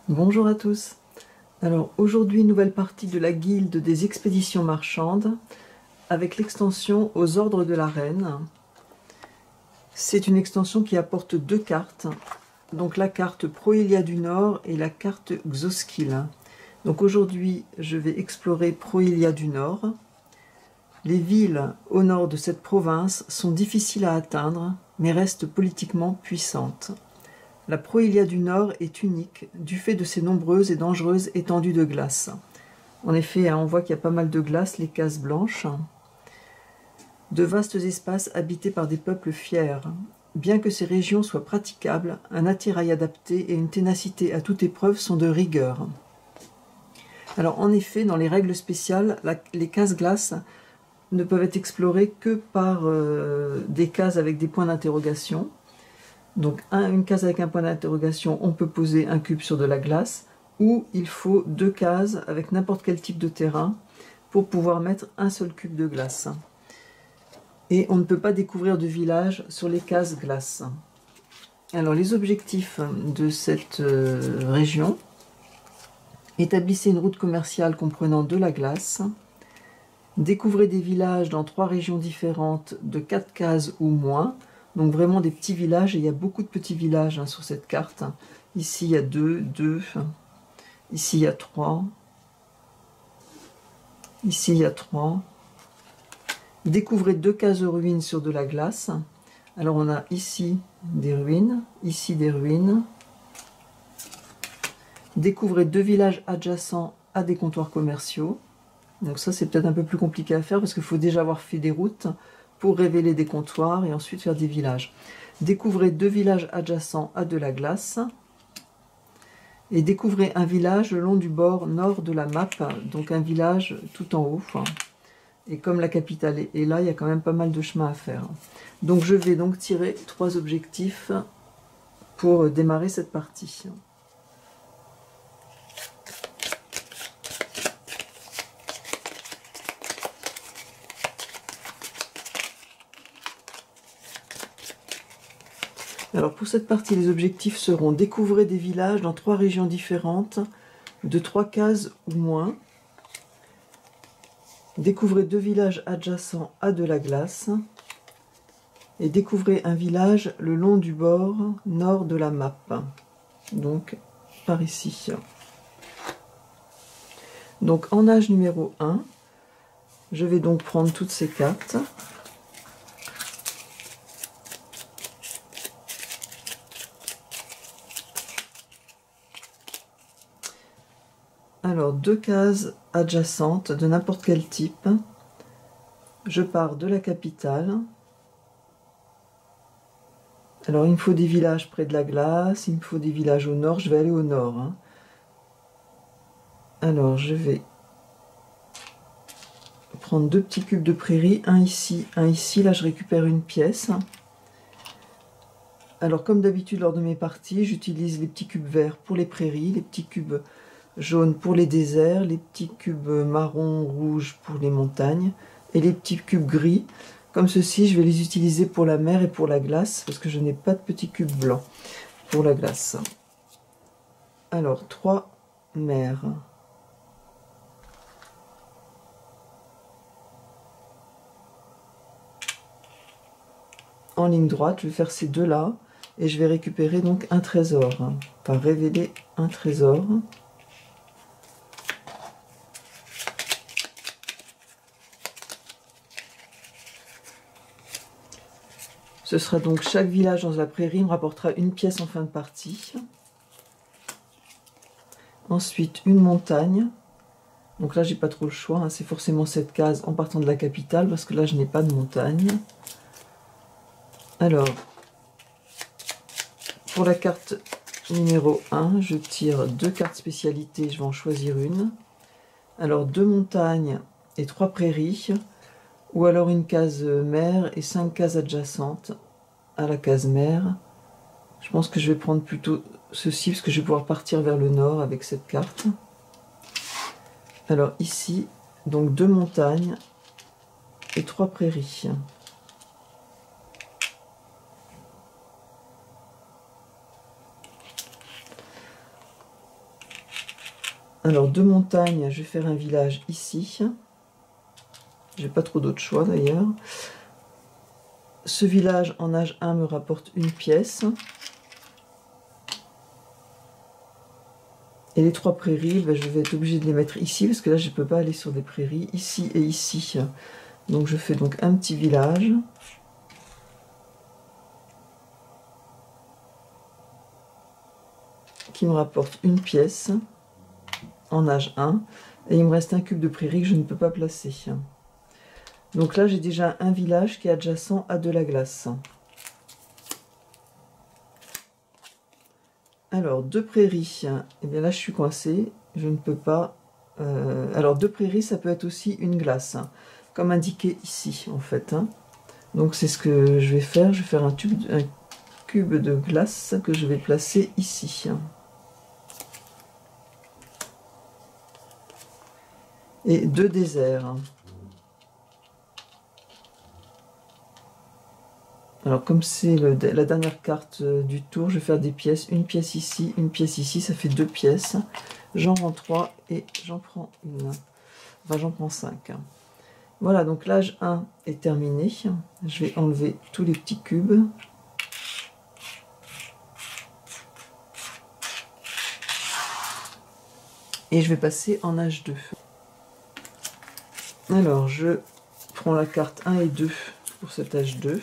Bonjour à tous. Alors aujourd'hui, nouvelle partie de la guilde des expéditions marchandes avec l'extension aux ordres de la reine. C'est une extension qui apporte deux cartes, donc la carte Proelia du Nord et la carte Xoskill. Donc aujourd'hui, je vais explorer Proelia du Nord. Les villes au nord de cette province sont difficiles à atteindre, mais restent politiquement puissantes. La Proelia du Nord est unique du fait de ses nombreuses et dangereuses étendues de glace. En effet, on voit qu'il y a pas mal de glace, les cases blanches. De vastes espaces habités par des peuples fiers. Bien que ces régions soient praticables, un attirail adapté et une ténacité à toute épreuve sont de rigueur. Alors en effet, dans les règles spéciales, les cases glace ne peuvent être explorées que par des cases avec des points d'interrogation. Donc une case avec un point d'interrogation, on peut poser un cube sur de la glace, ou il faut deux cases avec n'importe quel type de terrain pour pouvoir mettre un seul cube de glace. Et on ne peut pas découvrir de village sur les cases glace. Alors les objectifs de cette région: établissez une route commerciale comprenant de la glace, découvrez des villages dans 3 régions différentes de 4 cases ou moins. Donc vraiment des petits villages, et il y a beaucoup de petits villages sur cette carte. Ici il y a 2, ici il y a 3, ici il y a 3. Découvrez 2 cases ruines sur de la glace. Alors on a ici des ruines, ici des ruines. Découvrez 2 villages adjacents à des comptoirs commerciaux. Donc ça c'est peut-être un peu plus compliqué à faire parce qu'il faut déjà avoir fait des routes pour révéler des comptoirs et ensuite faire des villages. Découvrez 2 villages adjacents à de la glace. Et découvrez un village le long du bord nord de la map, donc un village tout en haut. Et comme la capitale est là, il y a quand même pas mal de chemin à faire. Donc je vais donc tirer 3 objectifs pour démarrer cette partie. Alors pour cette partie, les objectifs seront: découvrir des villages dans 3 régions différentes, de 3 cases ou moins. Découvrez 2 villages adjacents à de la glace. Et découvrez un village le long du bord nord de la map. Donc par ici. Donc en âge numéro 1, je vais donc prendre toutes ces cartes. Alors 2 cases adjacentes de n'importe quel type. Je pars de la capitale. Alors il me faut des villages près de la glace, il me faut des villages au nord, je vais aller au nord. Alors je vais prendre 2 petits cubes de prairie, un ici, là je récupère une pièce. Alors comme d'habitude lors de mes parties, j'utilise les petits cubes verts pour les prairies, les petits cubes jaunes pour les déserts, les petits cubes marron, rouge pour les montagnes, et les petits cubes gris, comme ceci, je vais les utiliser pour la mer et pour la glace, parce que je n'ai pas de petits cubes blancs pour la glace. Alors 3 mers. En ligne droite, je vais faire ces deux là, et je vais récupérer donc un trésor, enfin révéler un trésor. Ce sera donc chaque village dans la prairie me rapportera une pièce en fin de partie. Ensuite une montagne. Donc là j'ai pas trop le choix, c'est forcément cette case en partant de la capitale parce que là je n'ai pas de montagne. Alors pour la carte numéro 1, je tire 2 cartes spécialités, je vais en choisir une. Alors 2 montagnes et 3 prairies, ou alors une case mer et 5 cases adjacentes à la case mer. Je pense que je vais prendre plutôt ceci parce que je vais pouvoir partir vers le nord avec cette carte. Alors ici, donc 2 montagnes et 3 prairies. Alors, deux montagnes, je vais faire un village ici. J'ai pas trop d'autres choix d'ailleurs. Ce village en âge 1 me rapporte une pièce. Et les trois prairies, ben, je vais être obligée de les mettre ici, parce que là, je ne peux pas aller sur des prairies, ici et ici. Donc, je fais donc un petit village. Qui me rapporte une pièce en âge 1. Et il me reste un cube de prairie que je ne peux pas placer. Donc là, j'ai déjà un village qui est adjacent à de la glace. Alors, deux prairies. Et bien là, je suis coincée. Je ne peux pas... Alors, deux prairies, ça peut être aussi une glace. Comme indiqué ici, en fait. Donc, c'est ce que je vais faire. Je vais faire un cube de glace que je vais placer ici. Et deux déserts. Alors comme c'est la dernière carte du tour, je vais faire des pièces. Une pièce ici, une pièce ici, ça fait deux pièces. J'en rends 3 et j'en prends une. Enfin j'en prends 5. Voilà, donc l'âge 1 est terminé. Je vais enlever tous les petits cubes. Et je vais passer en âge 2. Alors je prends la carte 1 et 2 pour cet âge 2.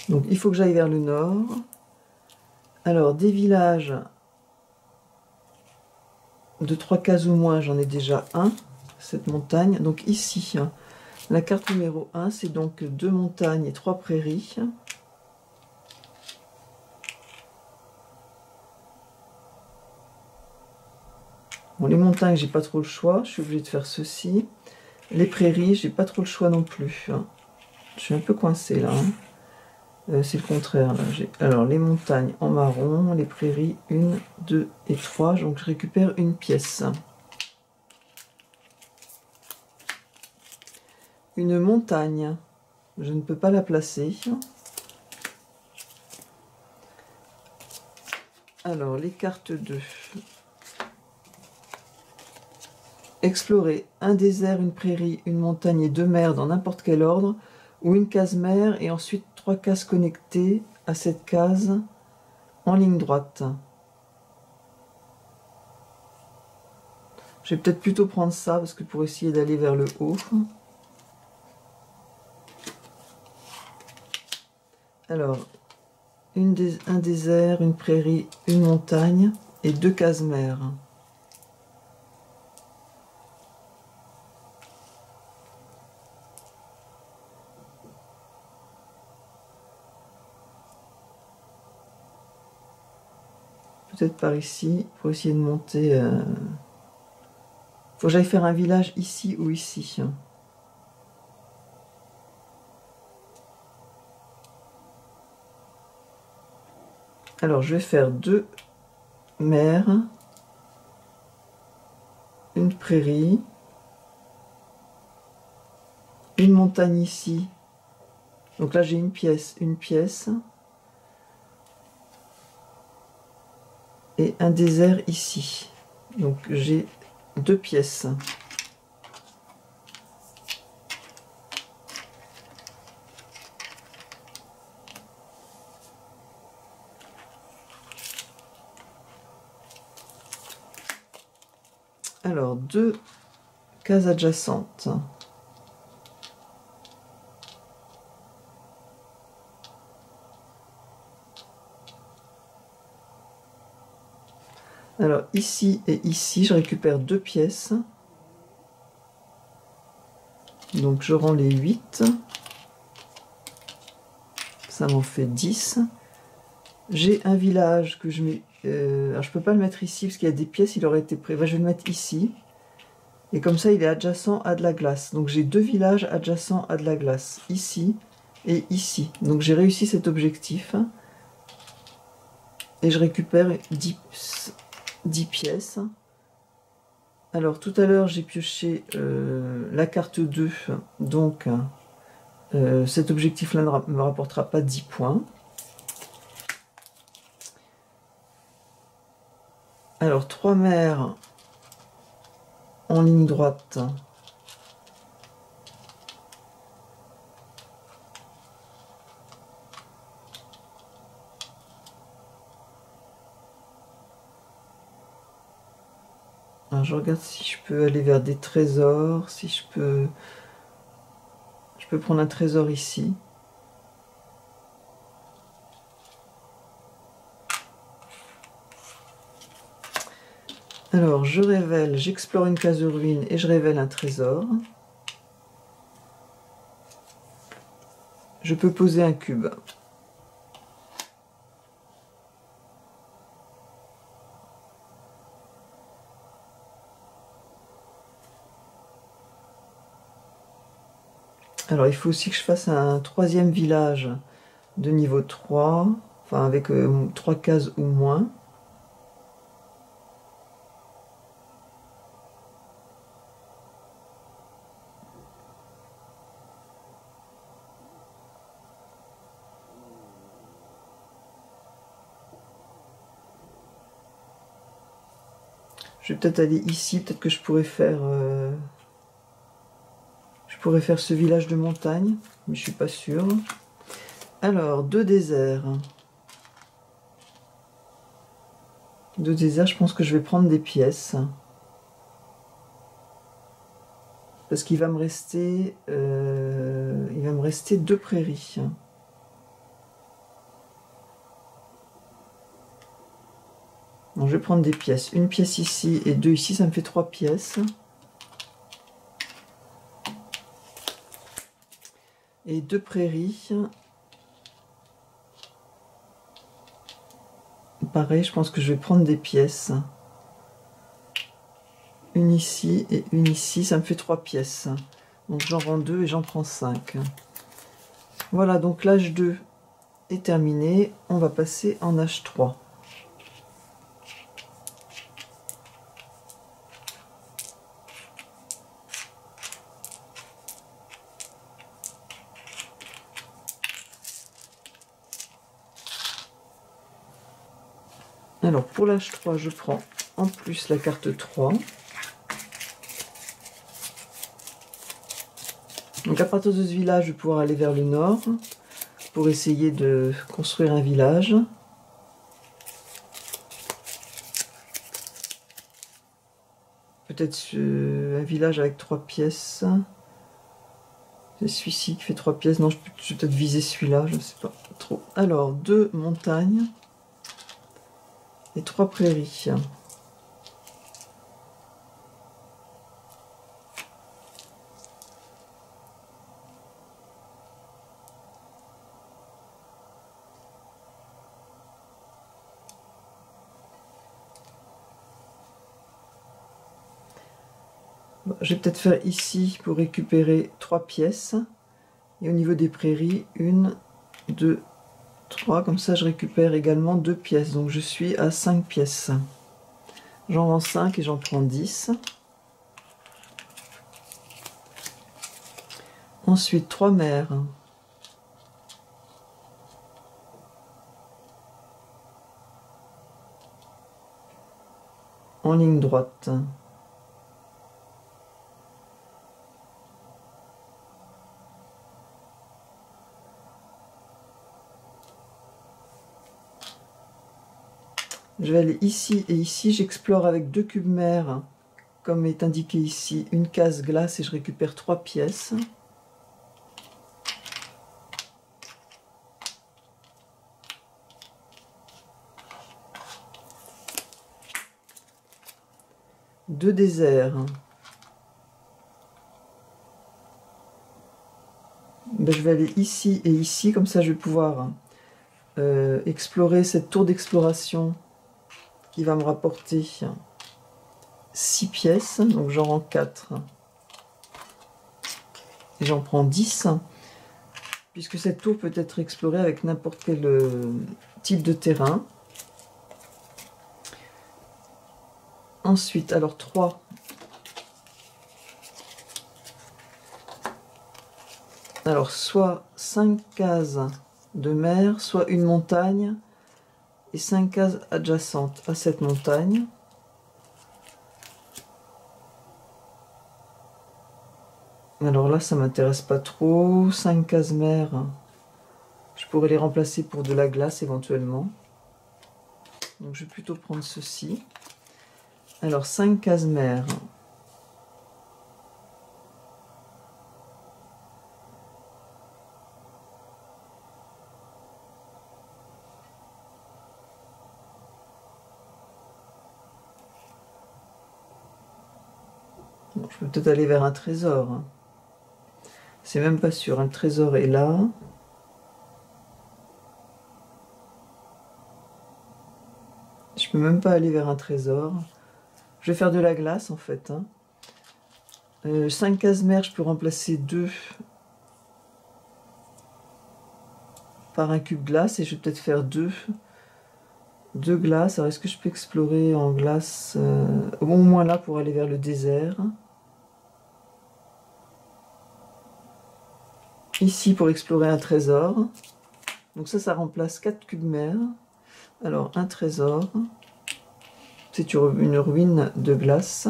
Donc il faut que j'aille vers le nord. Alors des villages de 3 cases ou moins, j'en ai déjà un, cette montagne. Donc ici, la carte numéro 1, c'est donc 2 montagnes et 3 prairies. Bon, les montagnes, j'ai pas trop le choix, je suis obligée de faire ceci. Les prairies, j'ai pas trop le choix non plus. Je suis un peu coincée là. C'est le contraire. Là. Alors, les montagnes en marron, les prairies, 1, 2 et 3. Donc, je récupère une pièce. Une montagne, je ne peux pas la placer. Alors, les cartes 2. Explorer un désert, une prairie, une montagne et 2 mers dans n'importe quel ordre, ou une case mer et ensuite 3 cases connectées à cette case en ligne droite. Je vais peut-être plutôt prendre ça parce que pour essayer d'aller vers le haut. Alors, un désert, une prairie, une montagne et 2 cases mer. Peut-être par ici, pour essayer de monter. Faut que j'aille faire un village ici ou ici. Alors, je vais faire 2 mers, une prairie, une montagne ici. Donc là, j'ai une pièce, et un désert ici. Donc j'ai 2 pièces. Alors 2 cases adjacentes. Alors ici et ici, je récupère 2 pièces. Donc je rends les 8. Ça m'en fait 10. J'ai un village que je mets... alors je peux pas le mettre ici parce qu'il y a des pièces, il aurait été prévu. Je vais le mettre ici. Et comme ça, il est adjacent à de la glace. Donc j'ai 2 villages adjacents à de la glace. Ici et ici. Donc j'ai réussi cet objectif. Et je récupère 10 pièces. Alors tout à l'heure j'ai pioché la carte 2, donc Cet objectif-là ne me rapportera pas 10 points. Alors, 3 mers en ligne droite. Alors, je regarde si je peux aller vers des trésors, si je peux prendre un trésor ici. Alors, je révèle, j'explore une case de ruine et je révèle un trésor. Je peux poser un cube. Alors, il faut aussi que je fasse un 3e village de niveau 3, enfin avec 3 cases ou moins. Je vais peut-être aller ici, peut-être que je pourrais faire ce village de montagne, mais je suis pas sûre. Alors, 2 déserts. 2 déserts, je pense que je vais prendre des pièces. Parce qu'il va me rester 2 prairies. Donc, je vais prendre des pièces. Une pièce ici et 2 ici, ça me fait 3 pièces. Et 2 prairies. Pareil, je pense que je vais prendre des pièces. Une ici et une ici, ça me fait 3 pièces. Donc j'en rends 2 et j'en prends 5. Voilà, donc l'âge 2 est terminé. On va passer en âge 3. Alors pour l'âge 3, je prends en plus la carte 3. Donc à partir de ce village, je vais pouvoir aller vers le nord pour essayer de construire un village. Peut-être un village avec 3 pièces. C'est celui-ci qui fait 3 pièces. Non, je vais peut-être viser celui-là, je ne sais pas trop. Alors, 2 montagnes et 3 prairies. Je vais peut-être faire ici pour récupérer 3 pièces. Et au niveau des prairies, 1, 2, 3. Comme ça, je récupère également 2 pièces. Donc, je suis à 5 pièces. J'en vends 5 et j'en prends 10. Ensuite, 3 mers. En ligne droite. Je vais aller ici et ici, j'explore avec 2 cubes mers, comme est indiqué ici, une case glace et je récupère 3 pièces. Deux déserts. Ben, je vais aller ici et ici, comme ça je vais pouvoir explorer cette tour d'exploration qui va me rapporter 6 pièces, donc j'en rends 4 et j'en prends 10, puisque cette tour peut être explorée avec n'importe quel type de terrain. Ensuite, alors 3. Alors, soit 5 cases de mer, soit une montagne et 5 cases adjacentes à cette montagne. Alors là, ça m'intéresse pas trop. 5 cases mer, je pourrais les remplacer pour de la glace éventuellement. Donc je vais plutôt prendre ceci. Alors 5 cases mer. Bon, je peux peut-être aller vers un trésor. C'est même pas sûr, un trésor est là. Je peux même pas aller vers un trésor. Je vais faire de la glace en fait. 5 cases mer, je peux remplacer 2 par un cube glace et je vais peut-être faire 2 glaces. Alors est-ce que je peux explorer en glace au moins là pour aller vers le désert? Ici pour explorer un trésor. Donc ça remplace 4 cubes mer. Alors un trésor. C'est une ruine de glace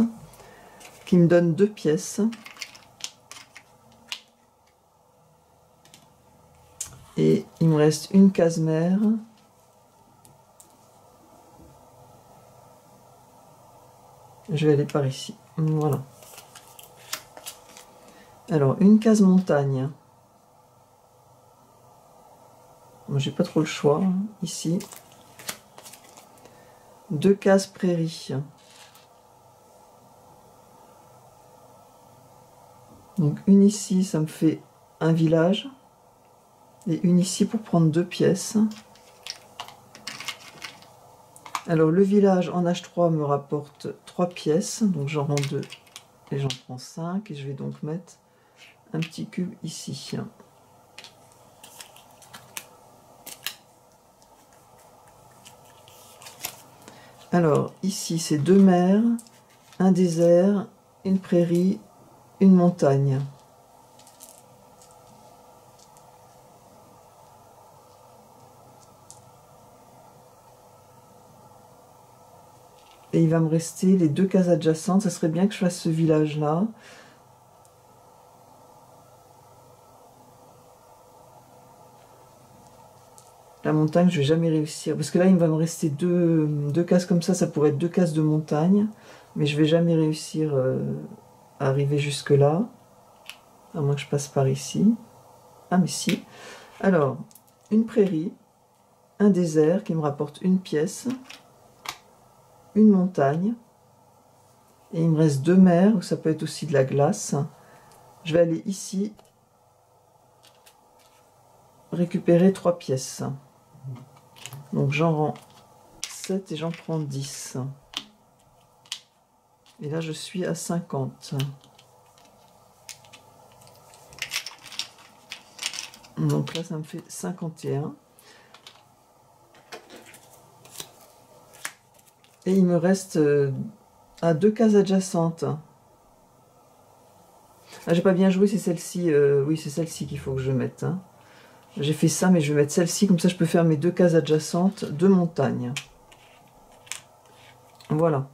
qui me donne 2 pièces. Et il me reste une case mer. Je vais aller par ici. Voilà. Alors, une case montagne. Moi, j'ai pas trop le choix. Ici. 2 cases prairie. Donc, une ici, ça me fait un village. Et une ici pour prendre 2 pièces. Alors le village en H3 me rapporte 3 pièces. Donc j'en rends 2 et j'en prends 5. Et je vais donc mettre un petit cube ici. Alors ici c'est 2 mers, un désert, une prairie, une montagne. Et il va me rester les 2 cases adjacentes. Ça serait bien que je fasse ce village-là. La montagne, je vais jamais réussir. Parce que là, il va me rester 2 cases comme ça. Ça pourrait être 2 cases de montagne. Mais je vais jamais réussir à arriver jusque-là. À moins que je passe par ici. Ah, mais si. Alors, une prairie, un désert qui me rapporte une pièce, une montagne, et il me reste 2 mers, ou ça peut être aussi de la glace. Je vais aller ici récupérer 3 pièces. Donc j'en rends 7 et j'en prends 10. Et là je suis à 50. Donc là ça me fait 51. Et il me reste à 2 cases adjacentes. Ah, j'ai pas bien joué, c'est celle-ci. Oui, c'est celle-ci qu'il faut que je mette. J'ai fait ça, mais je vais mettre celle-ci, comme ça je peux faire mes 2 cases adjacentes de montagne. Voilà.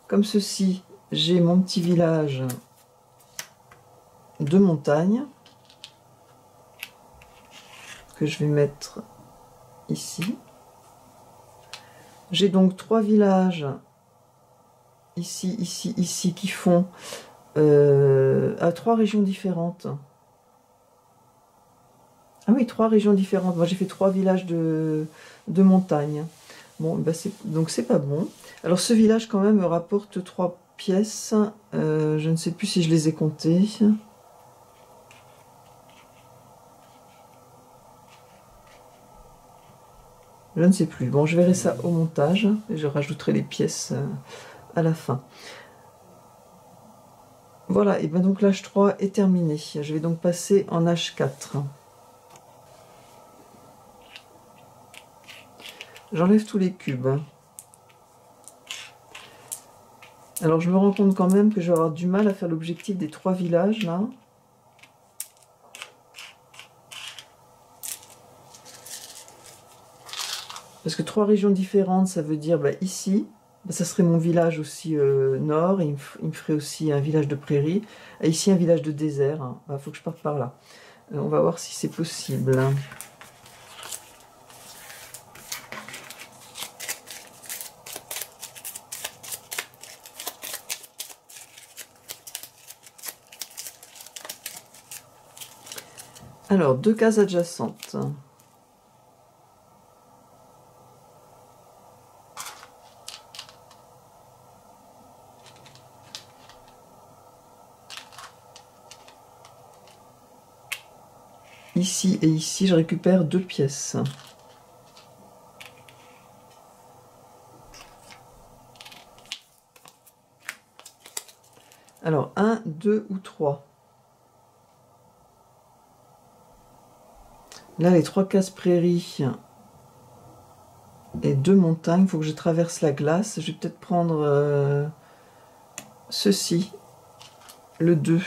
Comme ceci, j'ai mon petit village de montagne que je vais mettre ici. J'ai donc 3 villages ici, ici, ici qui font à 3 régions différentes. Ah oui, 3 régions différentes. Moi j'ai fait 3 villages de montagne. Bon, bah donc c'est pas bon. Alors ce village quand même me rapporte 3 pièces. Je ne sais plus si je les ai comptées. Je ne sais plus. Bon, je verrai ça au montage et je rajouterai les pièces à la fin. Voilà, et bien donc l'H3 est terminé. Je vais donc passer en H4. J'enlève tous les cubes. Alors je me rends compte quand même que je vais avoir du mal à faire l'objectif des 3 villages là. Parce que 3 régions différentes, ça veut dire ici, ça serait mon village aussi nord, et il me ferait aussi un village de prairie, et ici un village de désert. Hein. Il faut que je parte par là. On va voir si c'est possible. Alors, 2 cases adjacentes. Ici et ici, je récupère 2 pièces. Alors, 1, 2 ou 3. Là, les 3 cases prairies et 2 montagnes, il faut que je traverse la glace. Je vais peut-être prendre ceci, le 2.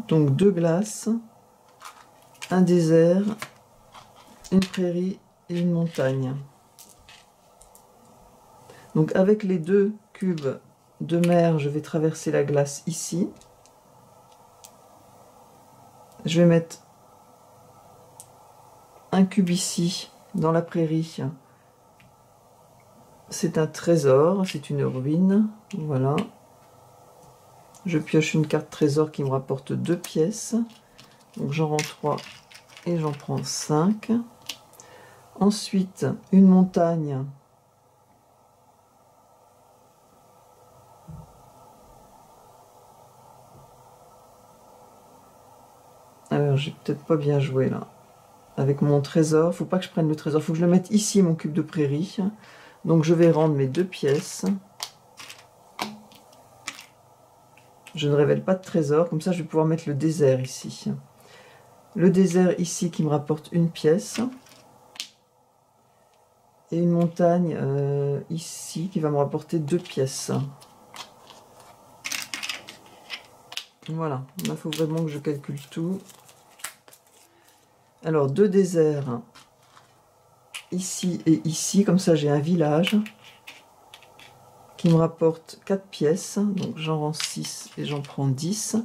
Donc 2 glaces, un désert, une prairie et une montagne. Donc avec les 2 cubes de mer, je vais traverser la glace ici. Je vais mettre un cube ici, dans la prairie. C'est un trésor, c'est une ruine. Voilà. Je pioche une carte trésor qui me rapporte 2 pièces. Donc j'en rends 3 et j'en prends 5. Ensuite, une montagne. Alors, j'ai peut-être pas bien joué là. Avec mon trésor, faut pas que je prenne le trésor, faut que je le mette ici, mon cube de prairie. Donc je vais rendre mes 2 pièces. Je ne révèle pas de trésor, comme ça je vais pouvoir mettre le désert ici. Le désert ici qui me rapporte une pièce. Et une montagne ici qui va me rapporter 2 pièces. Voilà, il faut vraiment que je calcule tout. Alors 2 déserts ici et ici, comme ça j'ai un village qui me rapporte 4 pièces, donc j'en rends 6 et j'en prends 10.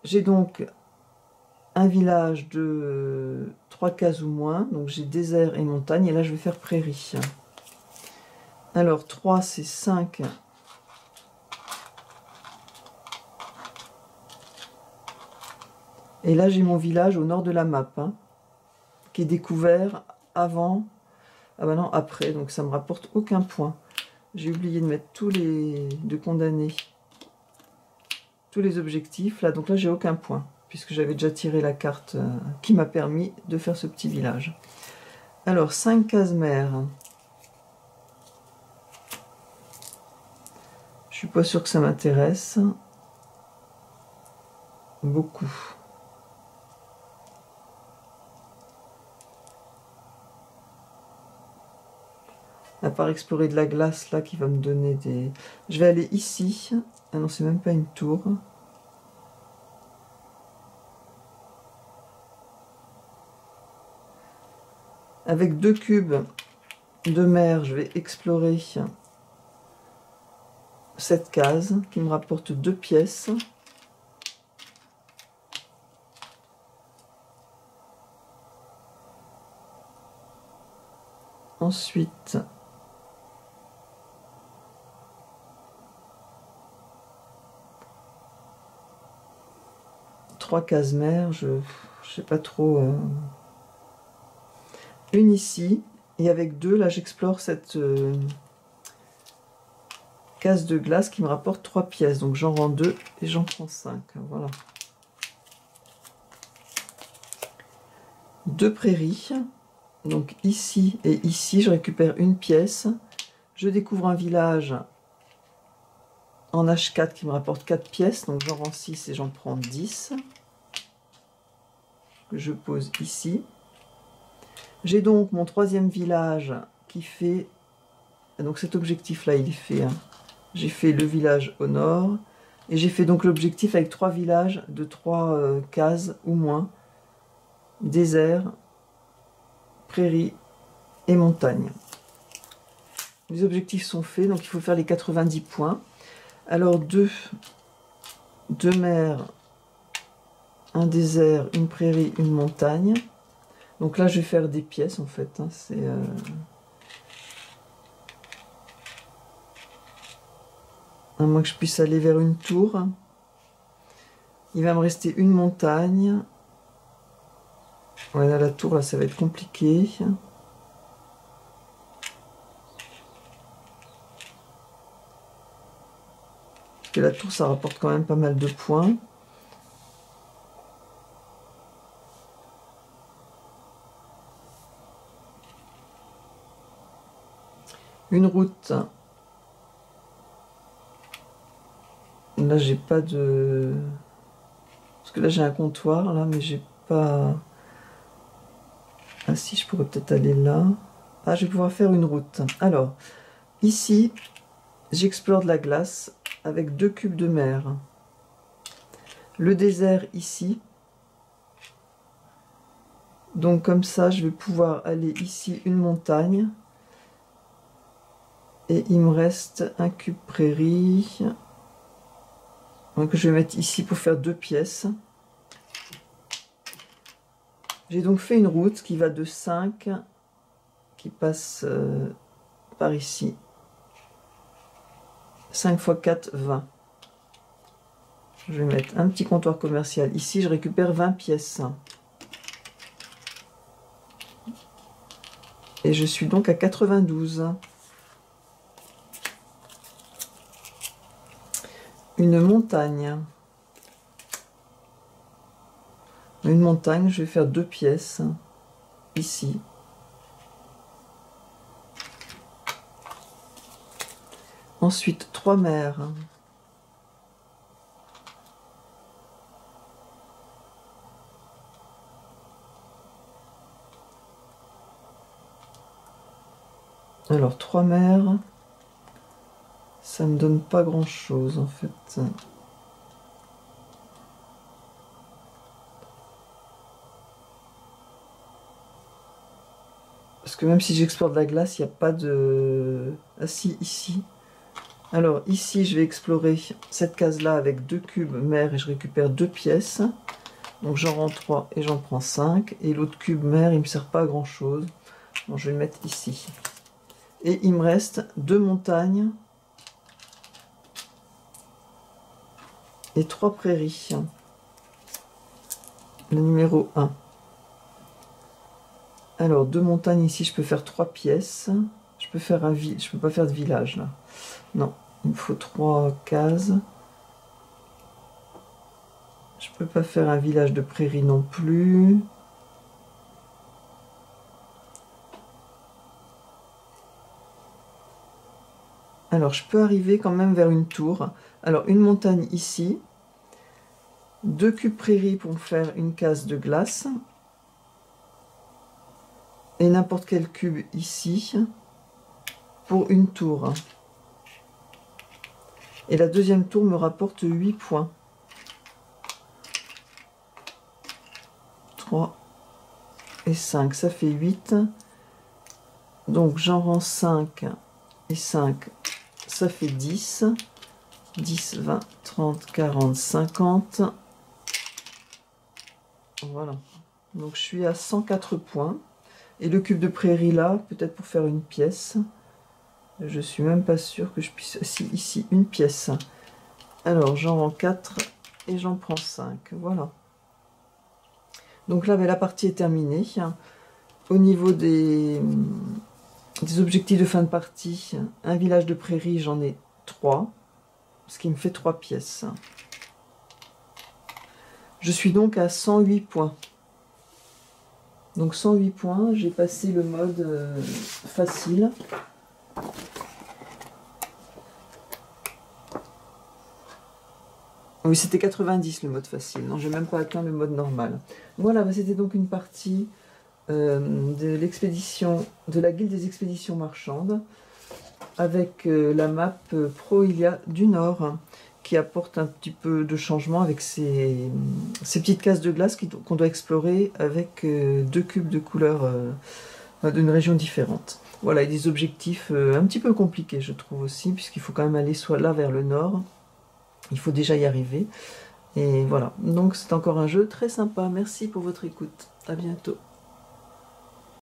J'ai donc un village de 3 cases ou moins, donc j'ai désert et montagne, et là je vais faire prairie. Alors 3 c'est 5. Et là j'ai mon village au nord de la map, hein, qui est découvert avant, ah bah non, après, donc ça me rapporte aucun point. J'ai oublié de mettre de condamner tous les objectifs, là, donc là j'ai aucun point, puisque j'avais déjà tiré la carte qui m'a permis de faire ce petit village. Alors, 5 cases mères. Je suis pas sûre que ça m'intéresse beaucoup. À part explorer de la glace là qui va me donner des... Je vais aller ici. Ah non, c'est même pas une tour. Avec 2 cubes de mer, je vais explorer cette case qui me rapporte 2 pièces. Ensuite, trois cases mères, je sais pas trop. Une ici, et avec 2, là j'explore cette case de glace qui me rapporte 3 pièces. Donc j'en rends 2 et j'en prends 5. Voilà. 2 prairies. Donc ici et ici, je récupère une pièce. Je découvre un village en H4 qui me rapporte 4 pièces. Donc j'en rends 6 et j'en prends 10. Que je pose ici. J'ai donc mon 3e village qui fait... Donc cet objectif-là, il est fait. Hein. J'ai fait le village au nord. Et j'ai fait donc l'objectif avec 3 villages de 3 cases ou moins. Désert, prairie et montagne. Les objectifs sont faits, donc il faut faire les 90 points. Alors deux mers, un désert, une prairie, une montagne. Donc là je vais faire des pièces en fait, hein, c'est... à moins que je puisse aller vers une tour. Il va me rester une montagne. Voilà, la tour là ça va être compliqué. Parce que la tour ça rapporte quand même pas mal de points. Une route. Là j'ai pas de... Parce que là j'ai un comptoir là, mais j'ai pas... Ah si, je pourrais peut-être aller là. Ah, je vais pouvoir faire une route. Alors, ici, j'explore de la glace avec 2 cubes de mer. Le désert ici. Donc comme ça, je vais pouvoir aller ici une montagne. Et il me reste un cube prairie. Donc je vais mettre ici pour faire 2 pièces. J'ai donc fait une route qui va de 5, qui passe par ici. 5 x 4, 20. Je vais mettre un petit comptoir commercial. Ici, je récupère 20 pièces. Et je suis donc à 92. Une montagne. Une montagne, je vais faire 2 pièces. Ici. Ensuite, 3 mers. Alors, 3 mers, ça me donne pas grand-chose, en fait. Parce que même si j'explore de la glace, il n'y a pas de... Ah si, ici. Alors, ici, je vais explorer cette case-là avec 2 cubes mer et je récupère 2 pièces. Donc, j'en rends 3 et j'en prends 5. Et l'autre cube mer, il ne me sert pas à grand-chose. Donc, je vais le mettre ici. Et il me reste 2 montagnes et 3 prairies. Le numéro 1. Alors, 2 montagnes ici, je peux faire 3 pièces. Je peux faire je peux pas faire de village là. Non, il me faut 3 cases. Je peux pas faire un village de prairie non plus. Alors, je peux arriver quand même vers une tour. Alors, une montagne ici. 2 cubes prairie pour me faire une case de glace. Et n'importe quel cube ici pour une tour. Et la deuxième tour me rapporte 8 points. 3 et 5, ça fait 8. Donc j'en rends 5 et 5, ça fait 10. 10, 20, 30, 40, 50. Voilà. Donc je suis à 104 points. Et le cube de prairie là, peut-être pour faire une pièce. Je suis même pas sûre que je puisse... Si, ici, une pièce. Alors, j'en rends 4 et j'en prends 5. Voilà. Donc là, la partie est terminée. Au niveau des objectifs de fin de partie, un village de prairie, j'en ai 3. Ce qui me fait 3 pièces. Je suis donc à 108 points. Donc 108 points, j'ai passé le mode facile. Oui, c'était 90 le mode facile. Non, j'ai même pas atteint le mode normal. Voilà, c'était donc une partie de l'expédition, de la guilde des expéditions marchandes, avec la map Pro Ilia du Nord, qui apporte un petit peu de changement avec ces petites cases de glace qu'on doit explorer avec 2 cubes de couleur enfin, d'une région différente. Voilà, et des objectifs un petit peu compliqués, je trouve aussi, puisqu'il faut quand même aller soit là vers le nord, il faut déjà y arriver. Et voilà, donc c'est encore un jeu très sympa. Merci pour votre écoute. À bientôt.